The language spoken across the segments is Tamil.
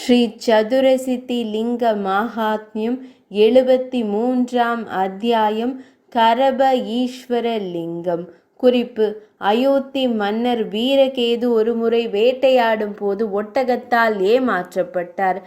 ஸ்ரீ சதுரசித்தி லிங்க மாஹாத்மியம் 73ஆம் அத்தியாயம் கரப ஈஸ்வர லிங்கம். குறிப்பு: அயோத்தி மன்னர் வீரகேது ஒருமுறை வேட்டையாடும் போது ஒட்டகத்தால் ஏமாற்றப்பட்டார்.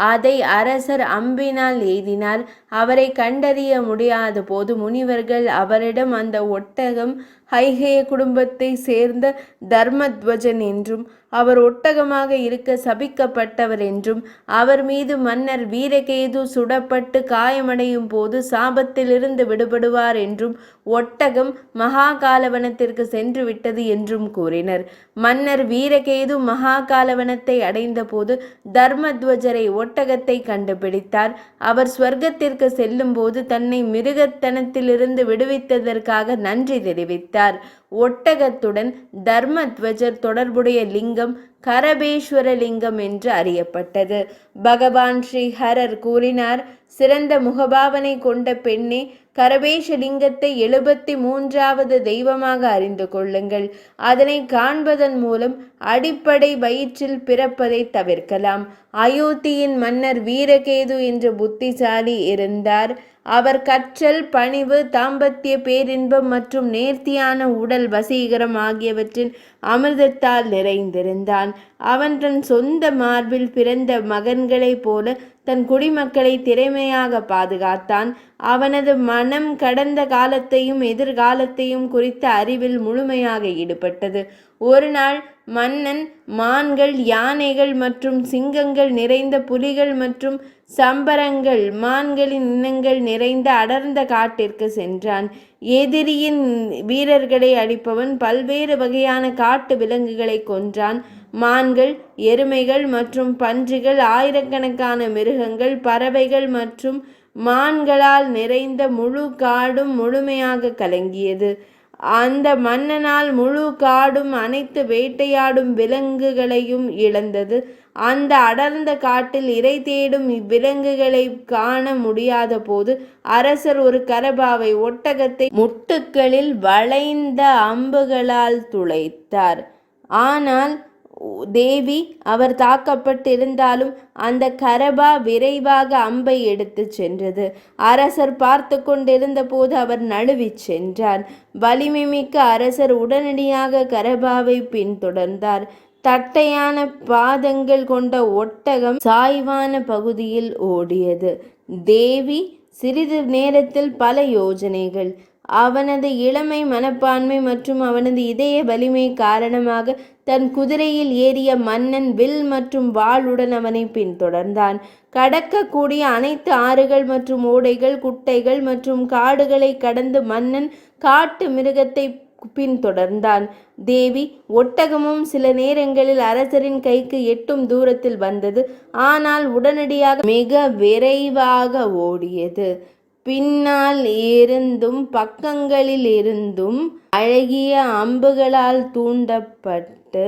அதை அரசர் அம்பினால் எய்தினார். அவரை கண்டறிய முடியாத போது முனிவர்கள் அவரிடம் அந்த ஒட்டகம் ஹைஹய குடும்பத்தை சேர்ந்த தர்மத்வஜன் என்றும் அவர் ஒட்டகமாக இருக்க சபிக்கப்பட்டவர் என்றும் அவர் மீது மன்னர் வீரகேது சுடப்பட்டு காயமடையும் போது சாபத்திலிருந்து விடுபடுவார் என்றும் ஒட்டகம் மகாகாலவனத்திற்கு சென்று விட்டது என்றும் கூறினர். மன்னர் வீரகேது மகாகாலவனத்தை அடைந்த போது தர்மத்வஜரை ஒட்டகத்தை கண்டுபிடித்தார். அவர் ஸ்வர்க்கத்திற்கு செல்லும் போது தன்னை மிருகத்தனத்திலிருந்து விடுவித்ததற்காக நன்றி தெரிவித்தார். ஒட்டகத்துடன் தர்மத்வஜர் தொடர்புடைய லிங்கம் கரபேஸ்வர லிங்கம் என்று அறியப்பட்டது. பகவான் ஸ்ரீ ஹரர் கூறினார்: சிறந்த முகபாவனை கொண்ட பெண்ணே, கரபேஷ லிங்கத்தை 73வது தெய்வமாக அறிந்து கொள்ளுங்கள். அதனை காண்பதன் மூலம் அடிப்படை வயிற்றில் பிறப்பதை தவிர்க்கலாம். அயோத்தியின் மன்னர் வீரகேது என்ற புத்திசாலி இருந்தார். அவர் கற்றல், பணிவு, தாம்பத்திய பேரின்பம் மற்றும் நேர்த்தியான உடல் வசீகரம் ஆகியவற்றின் அமிர்தத்தால் நிறைந்திருந்தான். அவன் தன் சொந்த மார்பில் பிறந்த மகன்களைப் போல தன் குடிமக்களை திறமையாக பாதுகாத்தான். அவனது மனம் கடந்த காலத்தையும் எதிர்காலத்தையும் குறித்த அறிவில் முழுமையாக ஈடுபட்டது. ஒரு நாள் மன்னன் மான்கள், யானைகள் மற்றும் சிங்கங்கள் நிறைந்த புலிகள் மற்றும் சம்பரங்கள், மான்களின் இனங்கள் நிறைந்த அடர்ந்த காட்டிற்கு சென்றான். எதிரியின் வீரர்களை அழிப்பவன் பல்வேறு வகையான காட்டு விலங்குகளை கொன்றான். மான்கள், எருமைகள் மற்றும் பன்றிகள், ஆயிரக்கணக்கான மிருகங்கள், பறவைகள் மற்றும் மான்களால் நிறைந்த முழு காடும் முழுமையாக கலங்கியது. அந்த மன்னனால் முழு காடும் அனைத்து வேட்டையாடும் விலங்குகளையும் இழந்தது. அந்த அடர்ந்த காட்டில் இரை தேடும் இவ்விலங்குகளை காண முடியாத போது அரசர் ஒரு கரபாவை ஒட்டகத்தை முட்டுக்களில் வளைந்த அம்புகளால் துளைத்தார். ஆனால் தேவி அவர் தாக்கப்பட்டிருந்தாலும் அந்த கரபா விரைவாக அம்பை எடுத்து சென்றது. அரசர் பார்த்து கொண்டிருந்த போது அவர் நழுவிச் சென்றார். வலிமை மிக்க அரசர் உடனடியாக கரபாவை பின்தொடர்ந்தார். தட்டையான பாதங்கள் கொண்ட ஒட்டகம் சாய்வான பகுதியில் ஓடியது. தேவி சிறிது நேரத்தில் பல யோஜனைகள். அவனது இளமை, மனப்பான்மை மற்றும் அவனது இதய வலிமை காரணமாக தன் குதிரையில் ஏறிய மன்னன் வில் மற்றும் வாளுடன் அவனை பின்தொடர்ந்தான். கடக்கக்கூடிய அனைத்து ஆறுகள் மற்றும் ஓடைகள், குட்டைகள் மற்றும் காடுகளை கடந்து மன்னன் காட்டு மிருகத்தை பின்தொடர்ந்தான். தேவி ஒட்டகமும் சில நேரங்களில் அரசரின் கைக்கு எட்டும் தூரத்தில் வந்தது. ஆனால் உடனடியாக மிக விரைவாக ஓடியது. பின்னால் இருந்தும் பக்கங்களில் இருந்தும் அழகிய அம்புகளால் தூண்டப்பட்டு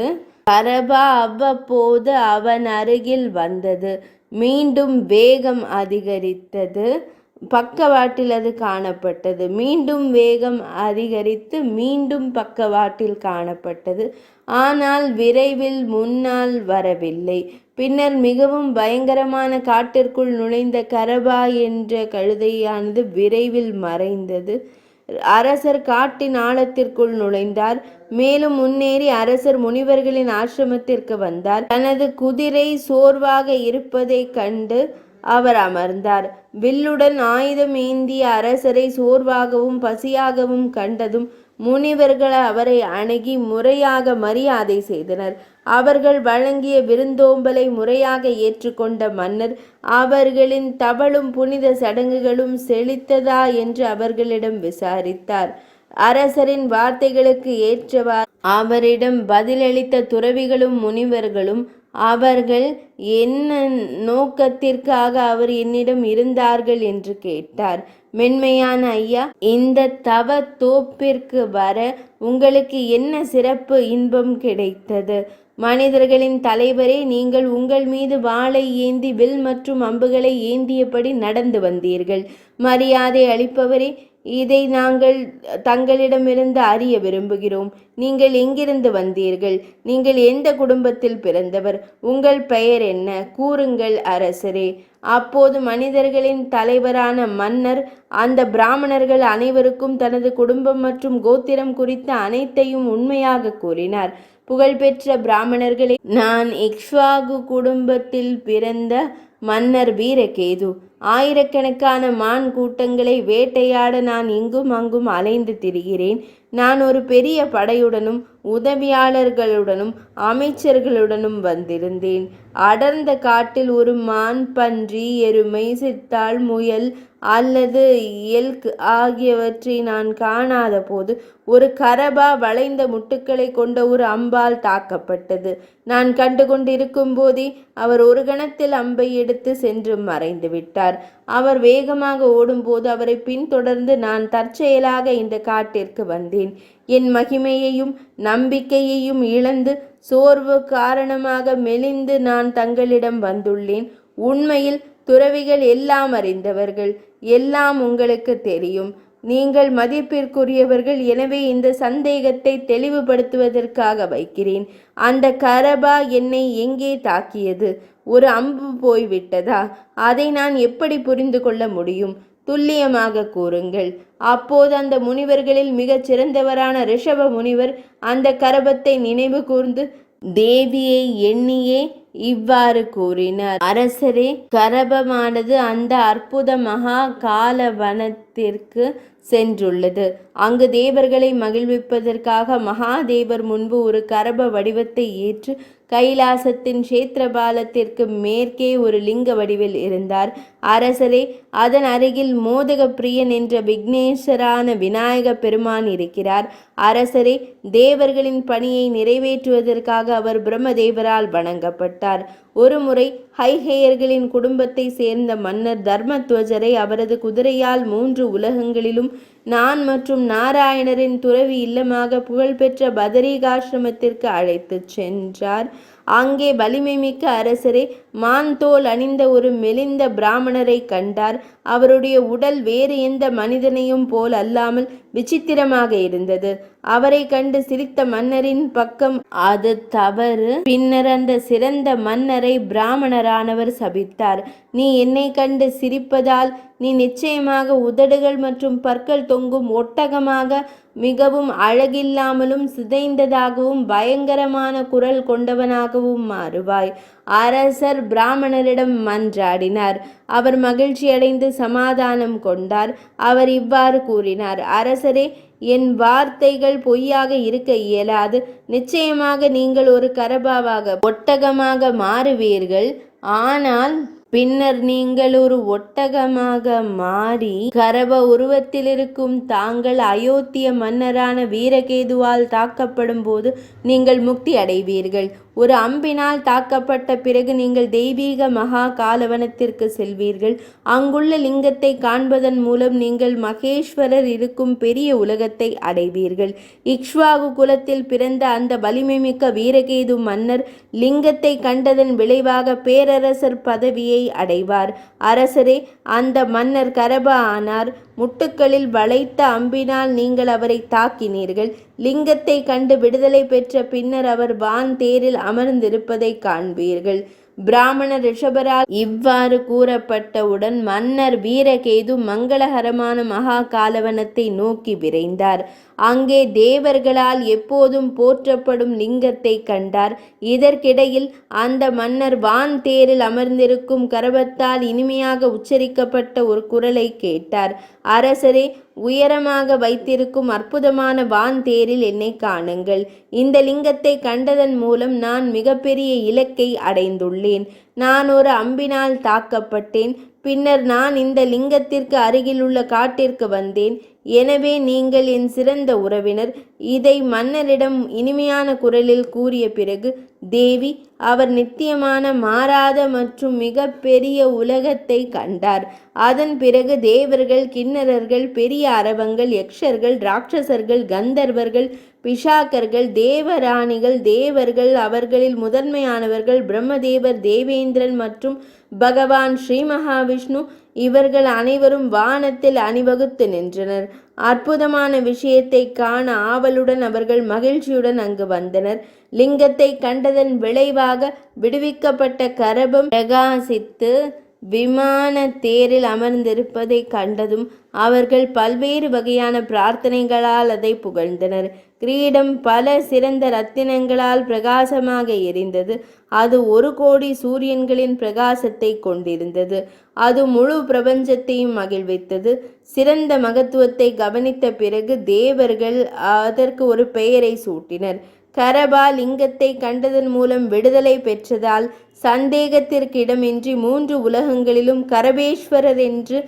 கரபா அவ்வப்போது அவன் அருகில் வந்தது. மீண்டும் வேகம் அதிகரித்தது. பக்கவாட்டில் அது காணப்பட்டது. மீண்டும் வேகம் அதிகரித்து மீண்டும் பக்கவாட்டில் காணப்பட்டது. ஆனால் விரைவில் முன்னால் வரவில்லை. பின்னர் மிகவும் பயங்கரமான காட்டிற்குள் நுழைந்த கரபா என்ற கழுதையானது விரைவில் மறைந்தது. அரசர் காட்டின் ஆழத்திற்குள் நுழைந்தார். மேலும் முன்னேறி அரசர் முனிவர்களின் ஆசிரமத்திற்கு வந்தார். தனது குதிரை சோர்வாக இருப்பதை கண்டு அவர் அமர்ந்தார். வில்லுடன் ஆயுதம் ஏந்திய அரசரை சோர்வாகவும் பசியாகவும் கண்டதும் முனிவர்கள் அவரை அணுகி முறையாக மரியாதை செய்தனர். அவர்கள் வழங்கிய விருந்தோம்பலை முறையாக ஏற்றுக்கொண்ட மன்னர் அவர்களின் தவழும் புனித சடங்குகளும் செழித்ததா என்று அவர்களிடம் விசாரித்தார். அரசரின் வார்த்தைகளுக்கு ஏற்றவாறு அவரிடம் பதிலளித்த துறவிகளும் முனிவர்களும் அவர்கள் என்ன நோக்கத்திற்காக அவர் என்னிடம் இருந்தார்கள் என்று கேட்டார். மென்மையான ஐயா, இந்த தவ தோப்பிற்கு வர உங்களுக்கு என்ன சிறப்பு இன்பம் கிடைத்தது? மனிதர்களின் தலைவரே, நீங்கள் உங்கள் மீது வாளை ஏந்தி வில் மற்றும் அம்புகளை ஏந்தியபடி நடந்து வந்தீர்கள். மரியாதை அளிப்பவரே, இதை நாங்கள் தங்களிடமிருந்து அறிய விரும்புகிறோம். நீங்கள் எங்கிருந்து வந்தீர்கள்? நீங்கள் எந்த குடும்பத்தில் பிறந்தவர்? உங்கள் பெயர் என்ன? கூறுங்கள் அரசரே. அப்போது மனிதர்களின் தலைவரான மன்னர் அந்த பிராமணர்கள் அனைவருக்கும் தனது குடும்பம் மற்றும் கோத்திரம் குறித்த அனைத்தையும் உண்மையாக கூறினார். புகழ்பெற்ற பிராமணர்களே, நான் இக்ஷ்வாகு குடும்பத்தில் பிறந்த மன்னர் வீரகேது. ஆயிரக்கணக்கான மான் கூட்டங்களை வேட்டையாட நான் இங்கும் அங்கும் அலைந்து திரிகிறேன். நான் ஒரு பெரிய படையுடனும் உதவியாளர்களுடனும் அமைச்சர்களுடனும் வந்திருந்தேன். அடர்ந்த காட்டில் ஒரு மான், பன்றி, எருமை, சித்தாள், முயல் அல்லது எல்க் ஆகியவற்றை நான் காணாத போது ஒரு கரபா வளைந்த முட்டுக்களை கொண்ட ஒரு அம்பால் தாக்கப்பட்டது. நான் கண்டு கொண்டிருக்கும் போதே அவர் ஒரு கணத்தில் அம்பை எடுத்து சென்று மறைந்து விட்டார். அவர் வேகமாக ஓடும்போது அவரை பின்தொடர்ந்து நான் தற்செயலாக இந்த காட்டிற்கு வந்தேன். என் மகிமையையும் நம்பிக்கையையும் இழந்து சோர்வு காரணமாக மெலிந்து நான் தங்களிடம் வந்துள்ளேன். உண்மையில் துறவிகள் எல்லாம் அறிந்தவர்கள், எல்லாம் உங்களுக்கு தெரியும். நீங்கள் மதிப்பிற்குரியவர்கள். எனவே இந்த சந்தேகத்தை தெளிவுபடுத்துவதற்காக வைக்கிறேன். அந்த கரபா என்னை எங்கே தாக்கியது? ஒரு அம்பு போய்விட்டதா? அதை நான் எப்படி புரிந்து கொள்ள முடியும்? துல்லியமாக கூறுங்கள். அப்போது அந்த முனிவர்களில் மிகச் சிறந்தவரான ரிஷப முனிவர் அந்த கரபத்தை நினைவு கூர்ந்து தேவியை எண்ணியே இவ்வாறு கூறினார். அரசரே, கரபமானது அந்த அற்புத மகா காலவனத்திற்கு சென்றுள்ளது. அங்கு தேவர்களை மகிழ்விப்பதற்காக மகாதேவர் முன்பு ஒரு கரப வடிவத்தை ஏற்று கைலாசத்தின் க்ஷேத்திரபாலத்திற்கு மேற்கே ஒரு லிங்க வடிவில் இருந்தார். அரசரே, அதன் அருகில் மோதக பிரியன் என்ற விக்னேஸ்வரான விநாயக பெருமான் இருக்கிறார். அரசரே, தேவர்களின் பணியை நிறைவேற்றுவதற்காக அவர் பிரம்மதேவரால் வணங்கப்பட்டார். ஒருமுறை ஹைஹேயர்களின் குடும்பத்தை சேர்ந்த மன்னர் தர்மத்வஜரை அவரது குதிரையால் 3 உலகங்களிலும் நான் மற்றும் நாராயணரின் துறவி இல்லமாக புகழ்பெற்ற பதரிகாசிரமத்திற்கு அழைத்துச் சென்றார். அங்கே வலிமை மிக்க அரசரே, மான் தோல் அணிந்த ஒரு மெலிந்த பிராமணரை கண்டார். அவருடைய உடல் வேறு எந்த மனிதனையும் போல் அல்லாமல் விசித்திரமாக இருந்தது. அவரை கண்டு சிரித்த மன்னரின் பக்கம் அது தவறு. பின்னர் அந்த சிறந்த மன்னரை பிராமணரானவர் சபித்தார். நீ என்னை கண்டு சிரிப்பதால் நீ நிச்சயமாக உதடுகள் மற்றும் பற்கள் தொங்கும் ஒட்டகமாக, மிகவும் அழகில்லாமலும் சிதைந்ததாகவும் பயங்கரமான குரல் கொண்டவனாகவும் மாறுவாய். அரசர் பிராமணரிடம் மன்றாடினார். அவர் மகிழ்ச்சியடைந்து சமாதானம் கொண்டார். அவர் இவ்வாறு கூறினார். அரசரே, என் வார்த்தைகள் பொய்யாக இருக்க இயலாது. நிச்சயமாக நீங்கள் ஒரு கரபாவாக, ஒட்டகமாக மாறுவீர்கள். ஆனால் பின்னர் நீங்கள் ஒரு ஒட்டகமாக மாறி கரப உருவத்தில் இருக்கும் தாங்கள் அயோத்திய மன்னரான வீரகேதுவால் தாக்கப்படும் போது நீங்கள் முக்தி அடைவீர்கள். ஒரு அம்பினால் தாக்கப்பட்ட பிறகு நீங்கள் தெய்வீக மகா காலவனத்திற்கு செல்வீர்கள். அங்குள்ள லிங்கத்தை காண்பதன் மூலம் நீங்கள் மகேஸ்வரர் இருக்கும் பெரிய உலகத்தை அடைவீர்கள். இக்ஷ்வாகு குலத்தில் பிறந்த அந்த வலிமைமிக்க வீரகேது மன்னர் லிங்கத்தை கண்டதன் விளைவாக பேரரசர் பதவியை அடைவார். அரசரே, அந்த மன்னர் கரபா ஆனார். முட்டுக்களில் வளைத்த அம்பினால் நீங்கள் அவரை தாக்கினீர்கள். லிங்கத்தை கண்டு விடுதலை பெற்ற பின்னர் அவர் வான் தேரில் அமர்ந்திருப்பதை காண்பீர்கள். பிராமண ரிஷபரால் இவ்வாறு கூறப்பட்டவுடன் மன்னர் வீரகேது மங்களகரமான மகா காலவனத்தை நோக்கி விரைந்தார். அங்கே தேவர்களால் எப்போதும் போற்றப்படும் லிங்கத்தை கண்டார். இதற்கிடையில் அந்த மன்னர் வான் தேரில் அமர்ந்திருக்கும் கரபத்தால் இனிமையாக உச்சரிக்கப்பட்ட ஒரு குரலை கேட்டார். அரசரே, உயரமாக வைத்திருக்கும் அற்புதமான வான் தேரில் என்னை காணுங்கள். இந்த லிங்கத்தை கண்டதன் மூலம் நான் மிகப்பெரிய இலக்கை அடைந்துள்ளேன். நான் ஒரு அம்பினால் தாக்கப்பட்டேன். பின்னர் நான் இந்த லிங்கத்திற்கு அருகிலுள்ள காட்டிற்கு வந்தேன். எனவே நீங்கள் என் சிறந்த உறவினர். இதை மன்னரிடம் இனிமையான குரலில் கூறிய பிறகு தேவி, அவர் நித்தியமான மாறாத மற்றும் மிக பெரிய உலகத்தை கண்டார். அதன் பிறகு தேவர்கள், கிண்ணறர்கள், பெரிய அரவங்கள், யக்ஷர்கள், ராட்சசர்கள், கந்தர்வர்கள், பிஷாக்கர்கள், தேவராணிகள், தேவர்கள், அவர்களில் முதன்மையானவர்கள் பிரம்மதேவர், தேவேந்திரன் மற்றும் பகவான் ஸ்ரீ மகாவிஷ்ணு, இவர்கள் அனைவரும் வானத்தில் அணிவகுத்து நின்றனர். அற்புதமான விஷயத்தை காண ஆவலுடன் அவர்கள் மகிழ்ச்சியுடன் அங்கு வந்தனர். லிங்கத்தை கண்டதன் விளைவாக விடுவிக்கப்பட்ட கரபம் பிரகாசித்து விமான தேரில் அமர்ந்திருப்பதை கண்டதும் அவர்கள் பல்வேறு வகையான பிரார்த்தனைகளால் அதை புகழ்ந்தனர். கிரீடம் பல சிறந்த இரத்தினங்களால் பிரகாசமாக எரிந்தது. அது 1,00,00,000 சூரியன்களின் பிரகாசத்தை கொண்டிருந்தது. அது முழு பிரபஞ்சத்தையும் மகிழ்வித்தது. சிறந்த மகத்துவத்தை கவனித்த பிறகு தேவர்கள் அதற்கு ஒரு பெயரை சூட்டினர். கரபா லிங்கத்தை கண்டதன் மூலம் விடுதலை பெற்றதால் சந்தேகத்திற்கு இடமின்றி 3 உலகங்களிலும் கரபேஸ்வரர் என்று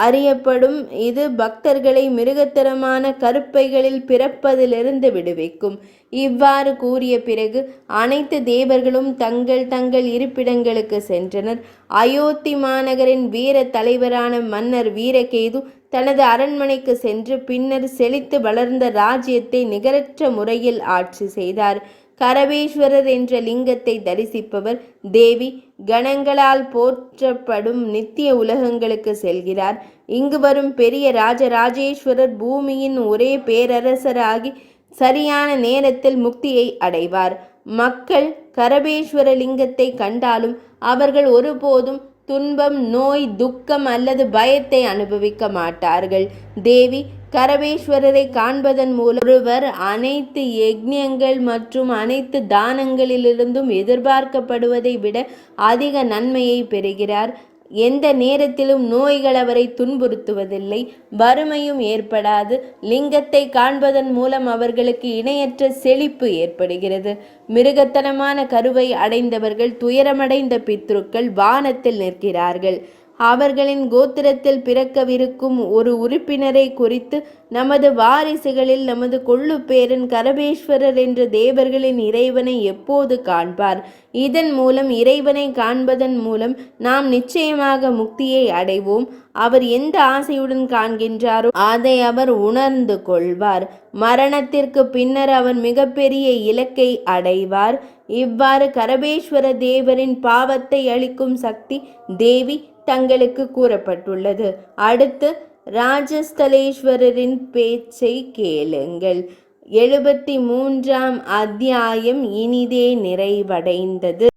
அறியப்படும். இது பக்தர்களை மிருகத்தரமான கருப்பைகளில் பிறப்பதிலிருந்து விடுவிக்கும். இவ்வாறு கூறிய பிறகு அனைத்து தேவர்களும் தங்கள் தங்கள் இருப்பிடங்களுக்கு சென்றனர். அயோத்தி மாநகரின் வீர தலைவரான மன்னர் வீரகேது தனது அரண்மனைக்கு சென்று பின்னர் செழித்து வளர்ந்த ராஜ்யத்தை நிகரற்ற முறையில் ஆட்சி செய்தார். கரபேஸ்வரர் என்ற லிங்கத்தை தரிசிப்பவர் தேவி கணங்களால் போற்றப்படும் நித்திய உலகங்களுக்கு செல்கிறார். இங்கு வரும் பெரிய ராஜராஜேஸ்வரர் பூமியின் ஒரே பேரரசராகி சரியான நேரத்தில் முக்தியை அடைவார். மக்கள் கரபேஸ்வர லிங்கத்தை கண்டாலும் அவர்கள் ஒருபோதும் துன்பம், நோய், துக்கம் அல்லது பயத்தை அனுபவிக்க மாட்டார்கள். தேவி கரபேஸ்வரரை காண்பதன் மூலம் ஒருவர் அனைத்து யஜ்ஞங்கள் மற்றும் அனைத்து தானங்களிலிருந்தும் எதிர்பார்க்கப்படுவதை விட அதிக நன்மையை பெறுகிறார். எந்த நேரத்திலும் நோய்கள் அவரை துன்புறுத்துவதில்லை, வறுமையும் ஏற்படாது. லிங்கத்தை காண்பதன் மூலம் அவர்களுக்கு இணையற்ற செழிப்பு ஏற்படுகிறது. மிருகத்தனமான கருவை அடைந்தவர்கள், துயரமடைந்த பித்ருக்கள் வானத்தில் நிற்கிறார்கள். அவர்களின் கோத்திரத்தில் பிறக்கவிருக்கும் ஒரு உறுப்பினரை குறித்து நமது வாரிசுகளில் நமது கொள்ளு பேரன் கரபேஸ்வரர் என்ற தேவர்களின் இறைவனை எப்போது காண்பார்? இதன் மூலம் இறைவனை காண்பதன் மூலம் நாம் நிச்சயமாக முக்தியை அடைவோம். அவர் எந்த ஆசையுடன் காண்கின்றாரோ அதை அவர் உணர்ந்து கொள்வார். மரணத்திற்கு பின்னர் அவர் மிகப்பெரிய இலக்கை அடைவார். இவ்வாறு கரபேஸ்வர தேவரின் பாவத்தை அளிக்கும் சக்தி தேவி தங்களுக்கு கூறப்பட்டுள்ளது. அடுத்து ராஜஸ்தலேஸ்வரரின் பேச்சை கேளுங்கள். 73ஆம் அத்தியாயம் இனிதே நிறைவடைந்தது.